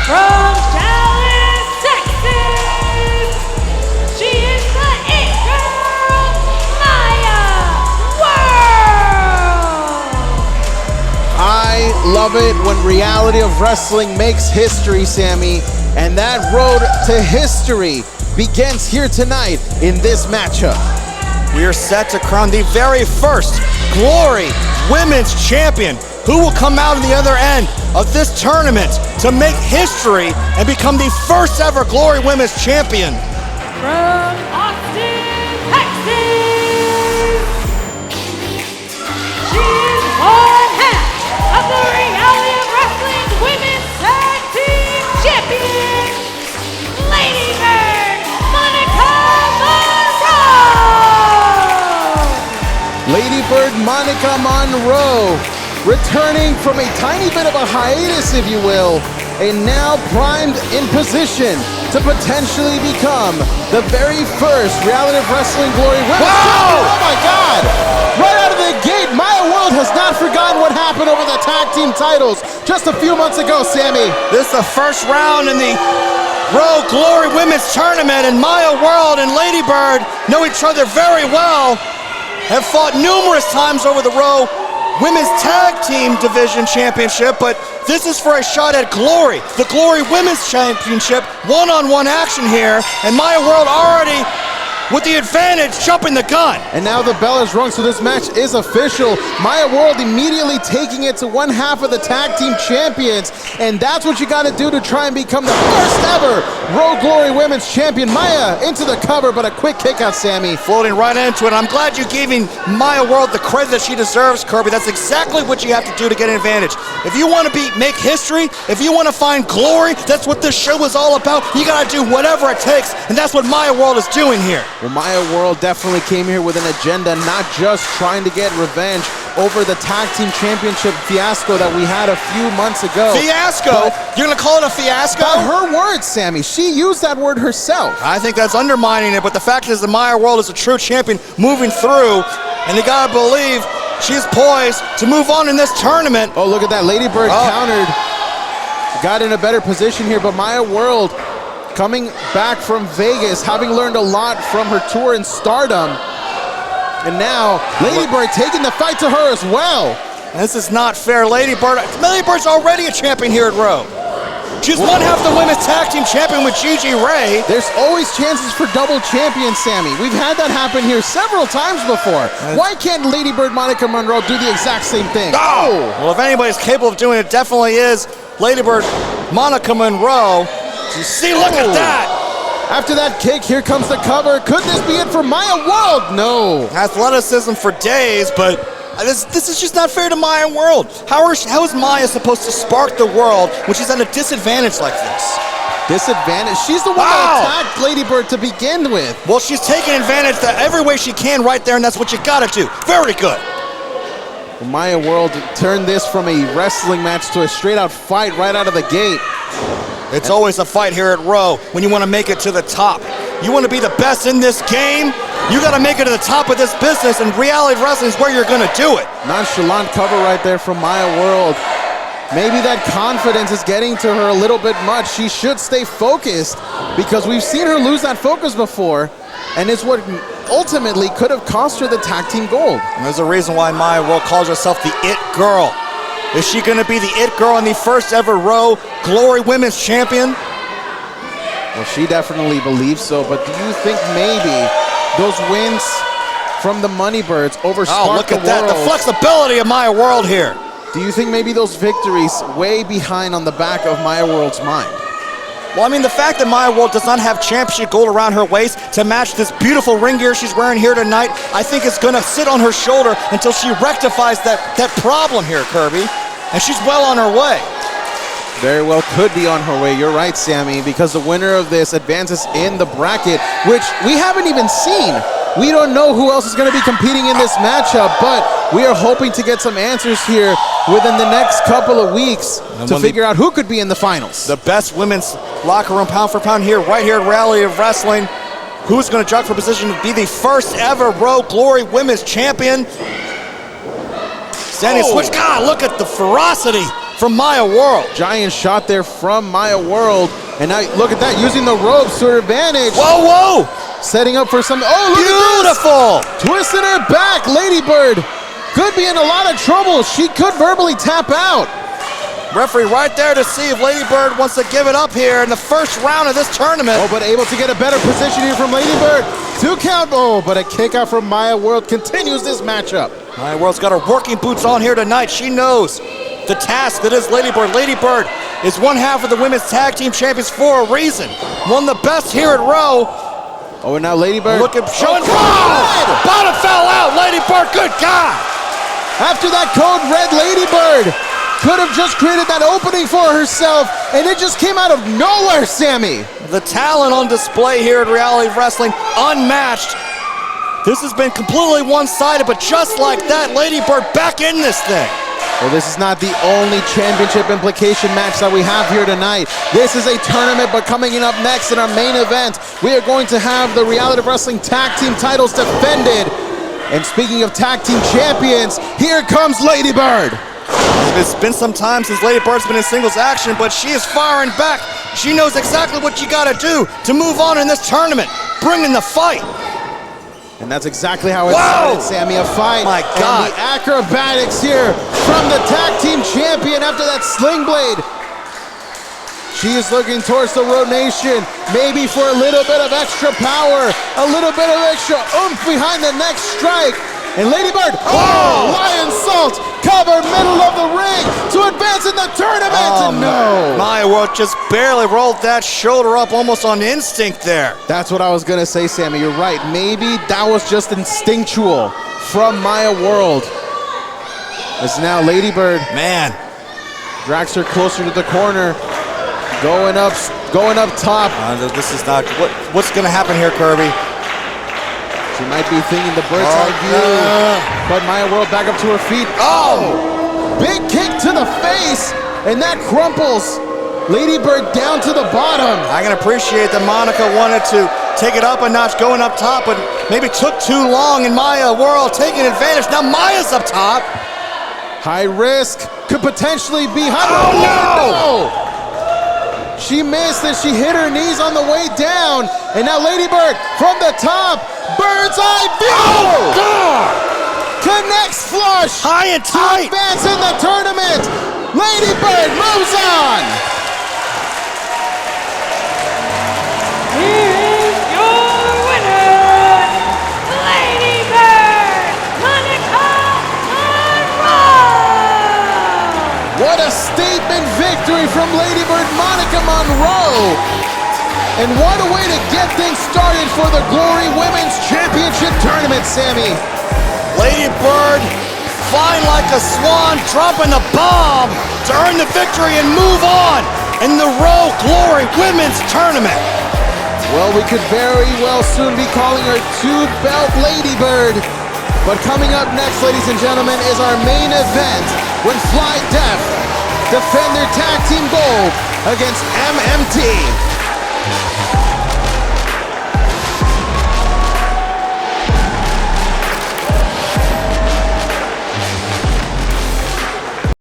From Dallas, Texas, she is the It Girl, Maya World. I love it when reality of wrestling makes history, Sammy. And that road to history begins here tonight in this matchup. We are set to crown the very first Glory Women's Champion, who will come out on the other end of this tournament to make history and become the first ever Glory Women's Champion. From Austin, Texas, she is one half of the Reality of Wrestling Women's Tag Team Champions, Ladybird, Monica Monroe. Ladybird Monica Monroe, returning from a tiny bit of a hiatus, if you will, and now primed in position to potentially become the very first Reality of Wrestling Glory Women's Champion. Oh my God! Right out of the gate, Maya World has not forgotten what happened over the tag team titles just a few months ago, Sammy. This is the first round in the Raw Glory Women's Tournament, and Maya World and Ladybird know each other very well, have fought numerous times over the Raw Women's Tag Team Division Championship, but this is for a shot at Glory, the Glory Women's Championship, one-on-one action here, and Maya World already with the advantage, jumping the gun. And now the bell is rung, so this match is official. Maya World immediately taking it to one half of the tag team champions, and that's what you gotta do to try and become the first ever Raw Glory Women's Champion. Maya into the cover, but a quick kick out, Sammy. Floating right into it. I'm glad you're giving Maya World the credit that she deserves, Kirby. That's exactly what you have to do to get an advantage. If you want to make history, if you want to find glory, that's what this show is all about. You gotta do whatever it takes, and that's what Maya World is doing here. Well, Maya World definitely came here with an agenda, not just trying to get revenge over the tag team championship fiasco that we had a few months ago. Fiasco? You're gonna call it a fiasco? By her words, Sammy. She used that word herself. I think that's undermining it, but the fact is that Maya World is a true champion moving through, and you gotta believe she's poised to move on in this tournament. Oh, look at that. Ladybird countered. Got in a better position here, but Maya World coming back from Vegas, having learned a lot from her tour in Stardom. And now, Ladybird taking the fight to her as well. This is not fair. Ladybird's already a champion here at Raw. She's one half the women's tag team champion with Gigi Ray. There's always chances for double champions, Sammy. We've had that happen here several times before. Why can't Ladybird Monica Monroe do the exact same thing? Oh! Well, if anybody's capable of doing it, definitely is Ladybird Monica Monroe. See, look at that! After that kick, here comes the cover. Could this be it for Maya World? No. Athleticism for days, but this is just not fair to Maya World. How is Maya supposed to spark the world when she's at a disadvantage like this? Disadvantage? She's the one that attacked Ladybird to begin with. Well, she's taking advantage every way she can right there, and that's what you gotta do. Very good. Well, Maya World turned this from a wrestling match to a straight-out fight right out of the gate. It's always a fight here at Raw when you want to make it to the top. You want to be the best in this game, you got to make it to the top of this business, and reality wrestling is where you're going to do it. Nonchalant cover right there from Maya World. Maybe that confidence is getting to her a little bit much. She should stay focused because we've seen her lose that focus before, and it's what ultimately could have cost her the tag team gold. And there's a reason why Maya World calls herself the It Girl. Is she going to be the It Girl and the first ever Raw Glory Women's Champion? Well, she definitely believes so, but do you think maybe those wins from the Moneybirds over Spark Oh, look the at that, the World? flexibility of Maya World here. Do you think maybe those victories way behind on the back of Maya World's mind? Well, I mean, the fact that Maya World does not have championship gold around her waist to match this beautiful ring gear she's wearing here tonight, I think it's going to sit on her shoulder until she rectifies that problem here, Kirby. And she's well on her way. Very well could be on her way. You're right, Sammy, because the winner of this advances in the bracket, which we haven't even seen. We don't know who else is going to be competing in this matchup, but we are hoping to get some answers here within the next couple of weeks to figure out who could be in the finals. The best women's locker room pound for pound here, right here at Reality of Wrestling. Who's going to jump for position to be the first ever Raw Glory Women's Champion? Standing switch. God, look at the ferocity from Maya World. Giant shot there from Maya World. And now look at that, using the ropes to her advantage. Whoa, whoa! Setting up for some, oh, look Beautiful! at this! Twisting her back, Ladybird could be in a lot of trouble. She could verbally tap out. Referee right there to see if Ladybird wants to give it up here in the first round of this tournament. Oh, but able to get a better position here from Ladybird. 2 count, oh, but a kick out from Maya World continues this matchup. Maya World's got her working boots on here tonight. She knows the task that is Ladybird. Ladybird is one half of the women's tag team champions for a reason. One of the best here at Row. Oh, and now Ladybird. Look at showing. Bottom fell out. Ladybird, good God. After that code red, Ladybird could have just created that opening for herself, and it just came out of nowhere, Sammy. The talent on display here at Reality Wrestling, unmatched. This has been completely one-sided, but just like that, Ladybird back in this thing. Well, this is not the only championship implication match that we have here tonight. This is a tournament, but coming in up next in our main event, we are going to have the Reality Wrestling Tag Team titles defended. And speaking of tag team champions, here comes Ladybird. It's been some time since Ladybird's been in singles action, but she is firing back. She knows exactly what you gotta do to move on in this tournament. Bring in the fight. And that's exactly how it started, Sammy, a fight. My God. And the acrobatics here from the tag team champion after that sling blade. She is looking towards the Road Nation, maybe for a little bit of extra power, a little bit of extra oomph behind the next strike. And Ladybird, Lion Salt, cover middle of the ring to advance in the tournament. Oh, no. Maya World just barely rolled that shoulder up almost on instinct there. That's what I was gonna say, Sammy. You're right. Maybe that was just instinctual from Maya World. As now Ladybird, Man, drags her closer to the corner, going up top. this is not what's gonna happen here, Kirby. She might be thinking the bird's eye view, but Maya World back up to her feet. Oh! Big kick to the face, and that crumples Ladybird down to the bottom. I can appreciate that Monica wanted to take it up a notch going up top, but maybe took too long, and Maya World taking advantage. Now Maya's up top. High risk, could potentially be high. Oh, no! She missed and she hit her knees on the way down. And now Ladybird from the top, bird's eye view. Oh, God! Connects flush. High and tight. Advance in the tournament. Ladybird moves on. Here is your winner, Ladybird, Monica Monroe. What a statement victory from Ladybird Monica Monroe. And what a way to get things started for the Glory Women's Championship Tournament, Sammy. Ladybird flying like a swan, dropping the bomb to earn the victory and move on in the Row Glory Women's Tournament. Well, we could very well soon be calling her two-belt Ladybird. But coming up next, ladies and gentlemen, is our main event when Fly Deaf defend their tag team gold against MMT.